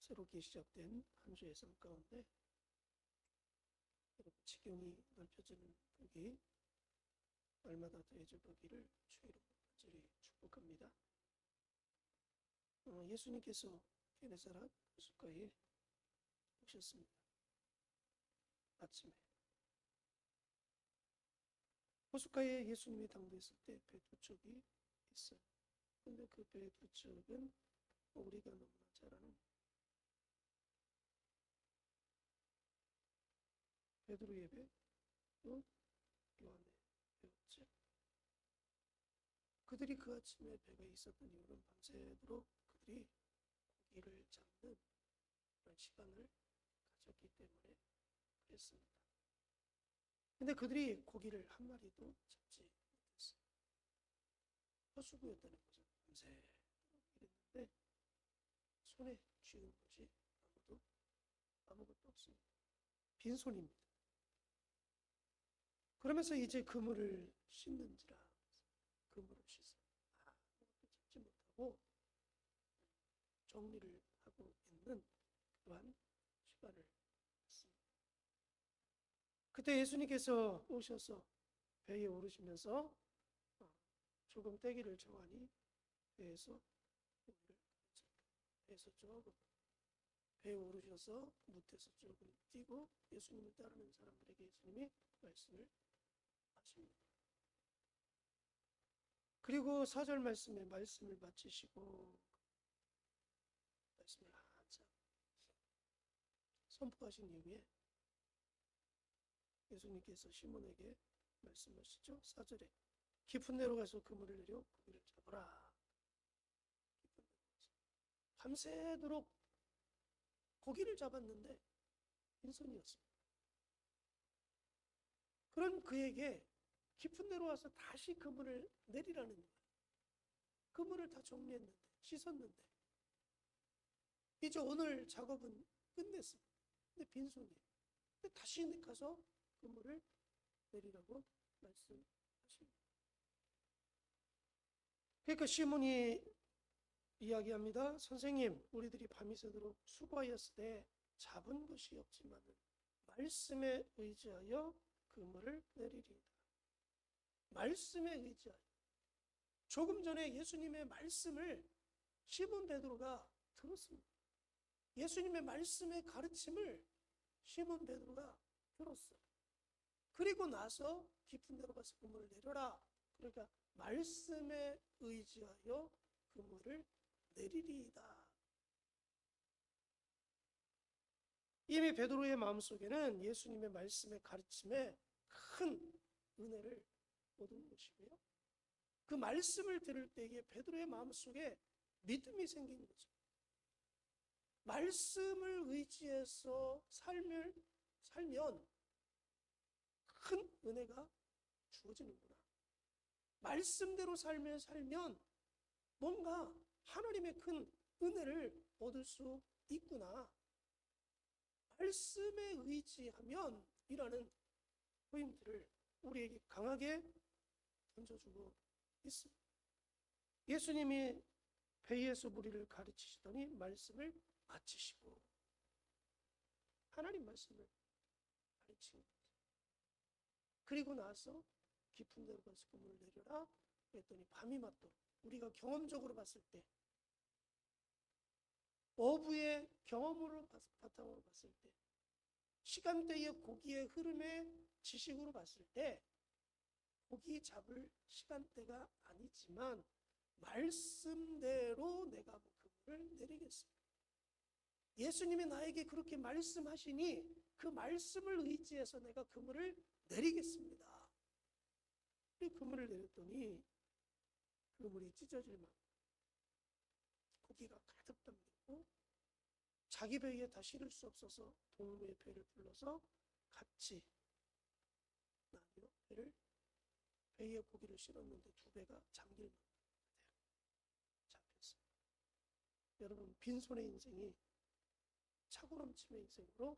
새롭게 시작된 한 주의 삶 가운데 여러분 지경이 넓혀지는 복이 날마다 더해져 보기를 주의로 간절히 축복합니다. 예수님께서 게네사렛 호숫가에 오셨습니다. 아침에 호숫가에 예수님이 당도했을 때 배 두 척이 있어요. 근데 그 배 두 척은 우리가 너무나 잘 아는 베드로의 배, 또 요한의 배였죠. 그들이 그 아침에 배가 있었던 이유는 밤새도록 그들이 고기를 잡는 그런 시간을 가졌기 때문에 그랬습니다. 근데 그들이 고기를 한 마리도 잡지 못했어요. 허수고였다는 거죠. 밤새도록 일했는데 손에 쥐은 것이 아무것도 없습니다. 빈손입니다. 그러면서 이제 그물을 씻는지라 그물을 씻어 아무것도 잡지 못하고 정리를 하고 있는 그러한 시간을 갖습니다. 그때 예수님께서 오셔서 배에 오르시면서 조금 떼기를 정하니 배에서 조금 배에 오르셔서 무태서 조금 뛰고 예수님을 따르는 사람들에게 예수님이 말씀을 하십니다. 그리고 4절 말씀에 말씀을 마치시고 말씀을 한참 선포하신 이후에 예수님께서 시몬에게 말씀하시죠. 4절에 깊은 데로 가서 그물을 내려 고기를 잡아라. 깊은 데로 가서 밤새도록 고기를 잡았는데 빈손이었습니다. 그런 그에게 깊은 데로 와서 다시 그물을 내리라는 거예요. 그물을 다 정리했는데, 씻었는데 이제 오늘 작업은 끝냈습니다. 근데 빈손이에요. 근데 다시 가서 그물을 내리라고 말씀하십니다. 그러니까 시몬이 이야기합니다. 선생님, 우리들이 밤이 새도록 수고하였을 때 잡은 것이 없지만 말씀에 의지하여 그물을 내리리이다. 말씀에 의지하여. 조금 전에 예수님의 말씀을 시몬 베드로가 들었습니다. 예수님의 말씀의 가르침을 시몬 베드로가 들었어요. 그리고 나서 깊은 데로 가서 그물을 내려라. 그러니까 말씀에 의지하여 그물을 내리리이다. 이미 베드로의 마음속에는 예수님의 말씀의 가르침에 큰 은혜를 얻은 것이고요. 그 말씀을 들을 때에 베드로의 마음속에 믿음이 생긴 거죠. 말씀을 의지해서 살면 큰 은혜가 주어지는구나. 말씀대로 살면 뭔가 하나님의 큰 은혜를 얻을 수 있구나. 말씀에 의지하면 이라는 포인트를 우리에게 강하게 던져주고 있습니다. 예수님이 배에서 무리를 가르치시더니 말씀을 마치시고 하나님 말씀을 가르치는 거죠. 그리고 나서 깊은 데로 가서 그물을 내려라 그랬더니 밤이 맞도록 우리가 경험적으로 봤을 때 어부의 경험으로 바탕으로 봤을 때 시간대의 고기의 흐름의 지식으로 봤을 때 고기 잡을 시간대가 아니지만 말씀대로 내가 그물을 내리겠습니다. 예수님이 나에게 그렇게 말씀하시니 그 말씀을 의지해서 내가 그물을 내리겠습니다. 그물을 내렸더니 그물이 찢어질 만큼 고기가 가득 담기고 자기 배에 다 실을 수 없어서 동무의 배를 불러서 같이 나뉘어 배에 고기를 실었는데 두 배가 잠길 만큼 잡혔습니다. 여러분 빈손의 인생이 차고 넘침의 인생으로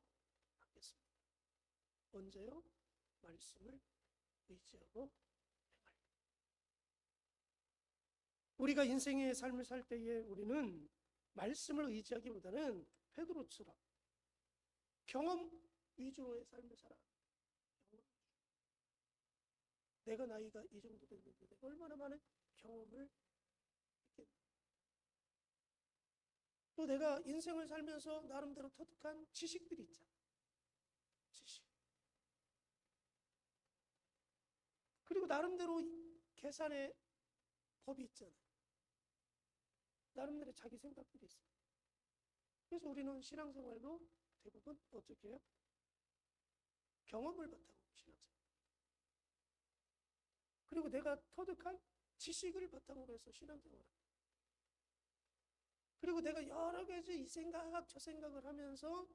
바뀌었습니다. 언제요? 말씀을 의지하고 행할 때. 우리가 인생의 삶을 살 때에 우리는 말씀을 의지하기보다는 베드로처럼 경험 위주로의 삶을 살아갑니다. 내가 나이가 이 정도 됐는데 내가 얼마나 많은 경험을 했겠나. 또 내가 인생을 살면서 나름대로 터득한 지식들이 있잖아. 지식. 그리고 나름대로 계산의 법이 있잖아. 나름대로 자기 생각들이 있어. 그래서 우리는 신앙생활도 대부분 어떻게 해요? 경험을 바탕으로 신앙생활. 그리고 내가 터득한 지식을 바탕으로 해서 신앙생활을. 그리고 내가 여러 가지 이 생각 저 생각을 하면서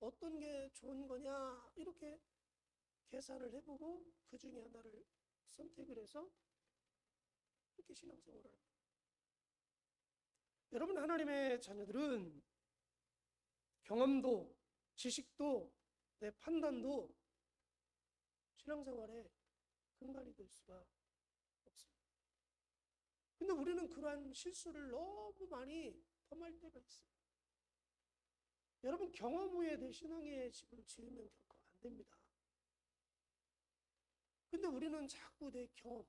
어떤 게 좋은 거냐 이렇게 계산을 해보고 그 중에 하나를 선택을 해서 이렇게 신앙생활을 합니다. 여러분, 하나님의 자녀들은 경험도 지식도 내 판단도 신앙생활의 근간이 될 수가 없습니다. 근데 우리는 그러한 실수를 너무 많이 범할 때가 있어요. 여러분, 경험 후에 내 신앙의 집을 지으면 결코 안 됩니다. 근데 우리는 자꾸 내 경험,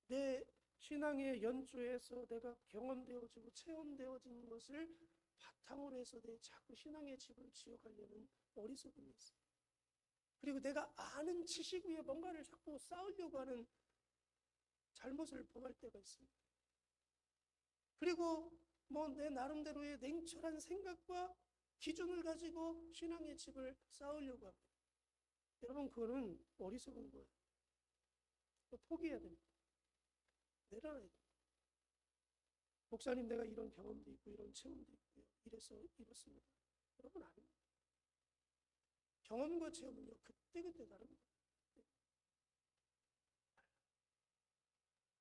내 신앙의 연주에서 내가 경험되어지고 체험되어진 것을 바탕으로 해서 내 자꾸 신앙의 집을 지어가려는 어리석음이 있어요. 그리고 내가 아는 지식 위에 뭔가를 자꾸 쌓으려고 하는 잘못을 범할 때가 있습니다. 그리고 뭐 내 나름대로의 냉철한 생각과 기준을 가지고 신앙의 집을 쌓으려고 합니다. 여러분, 그거는 어리석은 거예요. 포기해야 됩니다. 내려놔야 됩니다. 목사님, 내가 이런 경험도 있고 이런 체험도 있고요. 이래서 이렇습니다. 여러분, 아닙니다. 경험과 체험은요, 그때그때 다릅니다.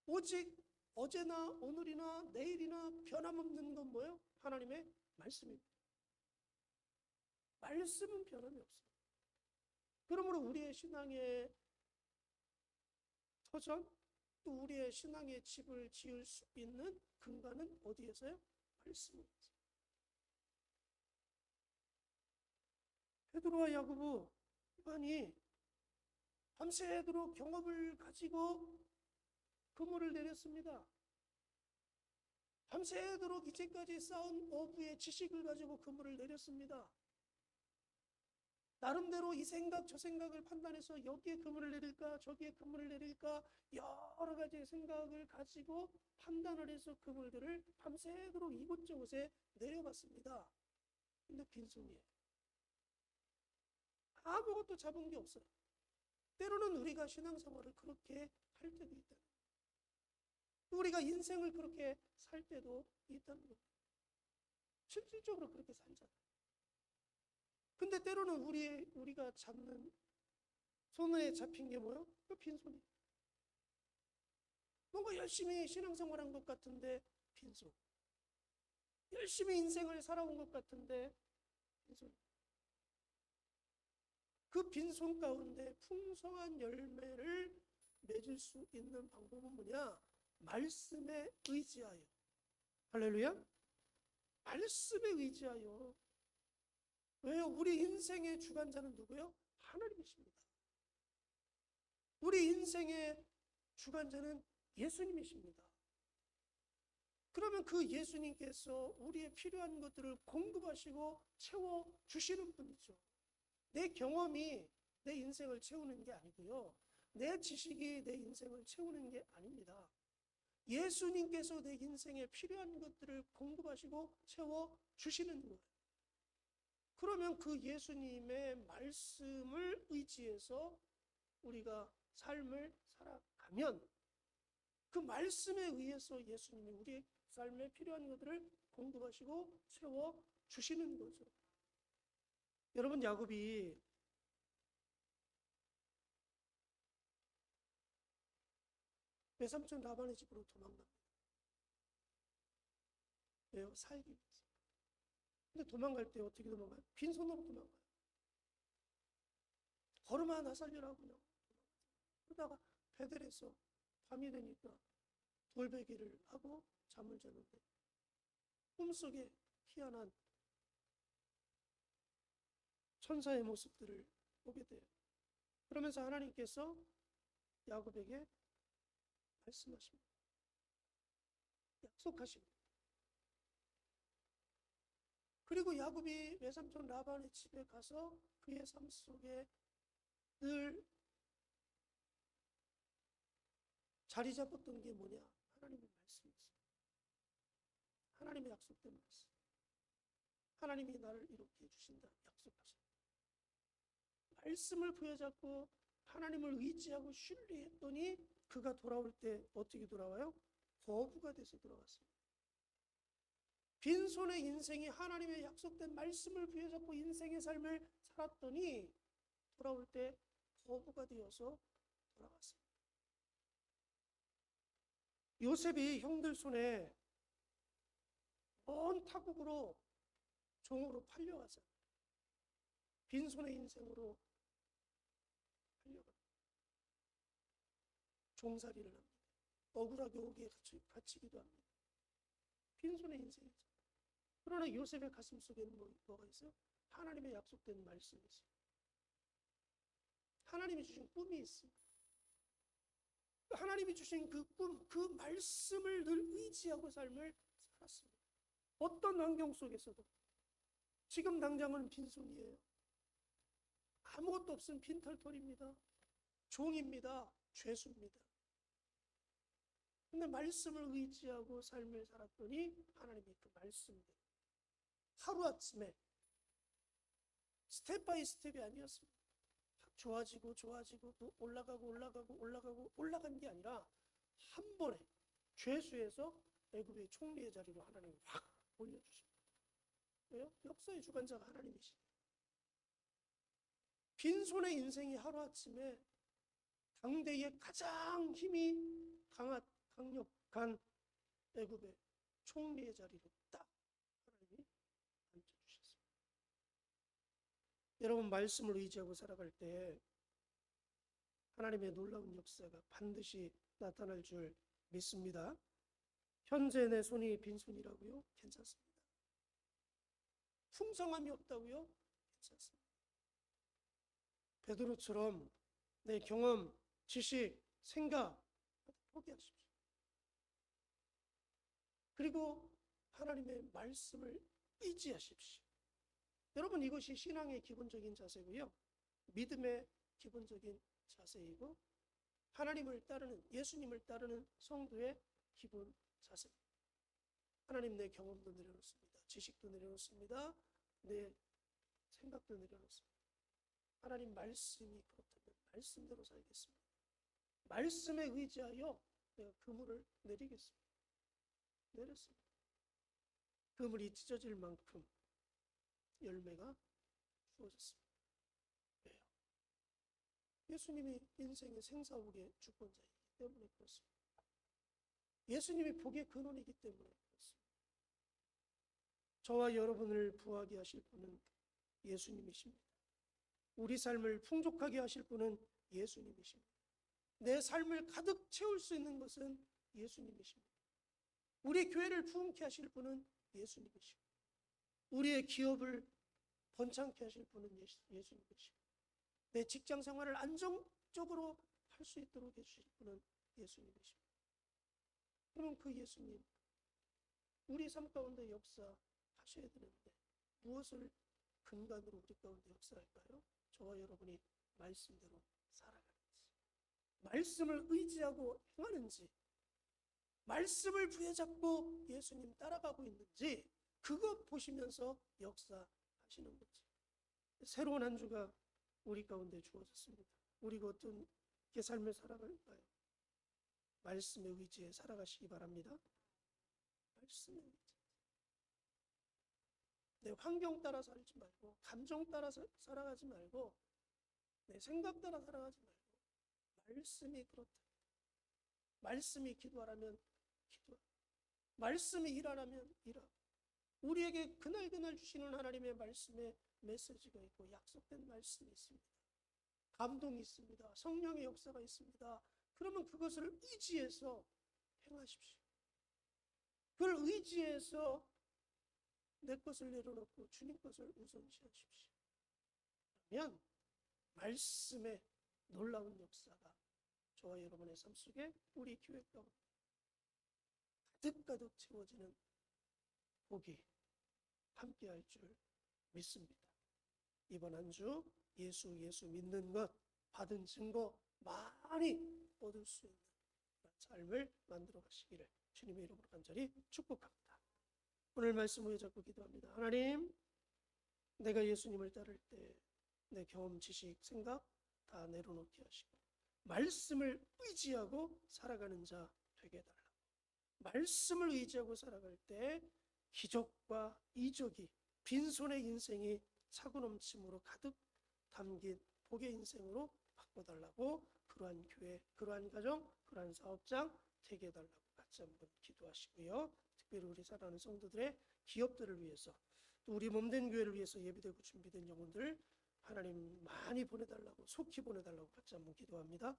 오직 어제나 오늘이나 내일이나 변함없는 건 뭐예요? 하나님의 말씀입니다. 말씀은 변함이 없어요. 그러므로 우리의 신앙의 터전, 또 우리의 신앙의 집을 지을 수 있는 근간은 어디에서요? 말씀입니다. 베드로와 야고보 아니 밤새도록 경험을 가지고 그물을 내렸습니다. 밤새도록 이제까지 쌓은 어부의 지식을 가지고 그물을 내렸습니다. 나름대로 이 생각 저 생각을 판단해서 여기에 그물을 내릴까 저기에 그물을 내릴까 여러 가지의 생각을 가지고 판단을 해서 그물들을 밤새도록 이곳저곳에 내려봤습니다. 근데 빈손이에요. 아무것도 잡은 게 없어요. 때로는 우리가 신앙생활을 그렇게 할 때도 있다. 우리가 인생을 그렇게 살 때도 있다는 겁니다. 실질적으로 그렇게 살잖아요. 근데 때로는 우리가 잡는 손에 잡힌 게 뭐예요? 그 빈손이에요. 뭔가 열심히 신앙생활한 것 같은데 빈손. 열심히 인생을 살아온 것 같은데 빈손. 그 빈손 가운데 풍성한 열매를 맺을 수 있는 방법은 뭐냐? 말씀에 의지하여. 할렐루야? 말씀에 의지하여. 왜요? 우리 인생의 주관자는 누구요? 하나님이십니다. 우리 인생의 주관자는 예수님이십니다. 그러면 그 예수님께서 우리의 필요한 것들을 공급하시고 채워주시는 분이죠. 내 경험이 내 인생을 채우는 게 아니고요. 내 지식이 내 인생을 채우는 게 아닙니다. 예수님께서 내 인생에 필요한 것들을 공급하시고 채워주시는 거예요. 그러면 그 예수님의 말씀을 의지해서 우리가 삶을 살아가면 그 말씀에 의해서 예수님이 우리의 삶에 필요한 것들을 공급하시고 채워주시는 거죠. 여러분, 야곱이 외삼촌 라반의 집으로 도망갑니다. 왜요? 살기 위해서. 근데 도망갈 때 어떻게 도망가요? 빈손으로 도망가요. 걸음 하나 살려라고 그냥 그러다가 베델에서 밤이 되니까 돌베개를 하고 잠을 자는데 꿈속에 희한한 천사의 모습들을 보게 돼요. 그러면서 하나님께서 야곱에게 말씀하십니다. 약속하십니다. 그리고 야곱이 외삼촌 라반의 집에 가서 그의 삶 속에 늘 자리 잡았던 게 뭐냐? 하나님의 말씀이었어요. 하나님의 약속된 말씀. 하나님이 나를 이렇게 해주신다 약속하셨다. 말씀을 부여잡고 하나님을 의지하고 신뢰했더니 그가 돌아올 때 어떻게 돌아와요? 거부가 돼서 돌아왔습니다. 빈손의 인생이 하나님의 약속된 말씀을 부여잡고 인생의 삶을 살았더니 돌아올 때 거부가 되어서 돌아왔습니다. 요셉이 형들 손에 먼 타국으로 종으로 팔려가잖아요. 빈손의 인생으로 팔려갑니다. 종살이를 합니다. 억울하게 오기에 갇히기도 합니다. 빈손의 인생이죠. 그러나 요셉의 가슴 속에는 뭐가 있어요? 하나님의 약속된 말씀이 있어요. 하나님이 주신 꿈이 있습니다. 하나님이 주신 그 꿈, 그 말씀을 늘 의지하고 삶을 살았습니다. 어떤 환경 속에서도. 지금 당장은 빈손이에요. 아무것도 없은 빈털털입니다. 종입니다. 죄수입니다. 근데 말씀을 의지하고 삶을 살았더니 하나님이 그 말씀대로 하루아침에 스텝 바이 스텝이 아니었습니다. 좋아지고 또 올라간 게 아니라 한 번에 죄수에서 애굽의 총리의 자리로 하나님이 확 올려주십니다. 왜요? 역사의 주관자가 하나님이시죠. 빈손의 인생이 하루아침에 당대의 가장 힘이 강력한 애굽의 총리의 자리로 딱 하나님이 앉혀주셨습니다. 여러분, 말씀을 의지하고 살아갈 때 하나님의 놀라운 역사가 반드시 나타날 줄 믿습니다. 현재 내 손이 빈손이라고요? 괜찮습니다. 풍성함이 없다고요? 괜찮습니다. 베드로처럼 내 경험, 지식, 생각 포기하십시오. 그리고 하나님의 말씀을 의지하십시오. 여러분, 이것이 신앙의 기본적인 자세고요. 믿음의 기본적인 자세이고 하나님을 따르는, 예수님을 따르는 성도의 기본 자세입니다. 하나님, 내 경험도 내려놓습니다. 지식도 내려놓습니다. 내 생각도 내려놓습니다. 하나님 말씀이 그렇다면 말씀대로 살겠습니다. 말씀에 의지하여 내가 그물을 내리겠습니다. 내렸습니다. 그물이 찢어질 만큼 열매가 주어졌습니다. 왜요? 예수님이 인생의 생사옥의 주권자이기 때문에 그렇습니다. 예수님이 복의 근원이기 때문에 그렇습니다. 저와 여러분을 부하게 하실 분은 예수님이십니다. 우리 삶을 풍족하게 하실 분은 예수님이십니다. 내 삶을 가득 채울 수 있는 것은 예수님이십니다. 우리 교회를 부흥케 하실 분은 예수님이시고 우리의 기업을 번창케 하실 분은 예수님이시고 내 직장 생활을 안정적으로 할 수 있도록 해주실 분은 예수님이십니다. 그러면 그 예수님, 우리 삶 가운데 역사하셔야 되는데 무엇을 근간으로 우리 가운데 역사할까요? 저와 여러분이 말씀대로 살아가는지, 말씀을 의지하고 행하는지, 말씀을 부여잡고 예수님 따라가고 있는지, 그거 보시면서 역사하시는 거지. 새로운 한 주가 우리 가운데 주어졌습니다. 우리가 어떤 삶을 살아갈까요? 말씀의 의지에 살아가시기 바랍니다. 말씀의 의지. 내 환경 따라 살지 말고, 감정 따라 살아가지 말고, 내 생각 따라 살아가지 말고, 말씀이 그렇다. 말씀이 기도하라면 기도하라. 말씀이 일하라면 일하라. 우리에게 그날 주시는 하나님의 말씀에 메시지가 있고 약속된 말씀이 있습니다. 감동이 있습니다. 성령의 역사가 있습니다. 그러면 그것을 의지해서 행하십시오. 그걸 의지해서 내 것을 내려놓고 주님 것을 우선시하십시오. 기도하면 말씀의 놀라운 역사가 저와 여러분의 삶 속에 우리 교회 가운데 가득가득 채워지는 복이 함께할 줄 믿습니다. 이번 한 주 예수 믿는 것 받은 증거 많이 얻을 수 있는 삶을 만들어 가시기를 주님의 이름으로 간절히 축복합니다. 오늘 말씀 후에 자꾸 기도합니다. 하나님, 내가 예수님을 따를 때 내 경험, 지식, 생각 다 내려놓게 하시고 말씀을 의지하고 살아가는 자 되게 해달라고. 말씀을 의지하고 살아갈 때 기적과 이적이 빈손의 인생이 차고 넘침으로 가득 담긴 복의 인생으로 바꿔달라고, 그러한 교회, 그러한 가정, 그러한 사업장 되게 해달라고 같이 한번 기도하시고요. 특별히 우리 사랑하는 성도들의 기업들을 위해서, 또 우리 몸된 교회를 위해서 예비되고 준비된 영혼들 하나님 많이 보내달라고, 속히 보내달라고 같이 한번 기도합니다.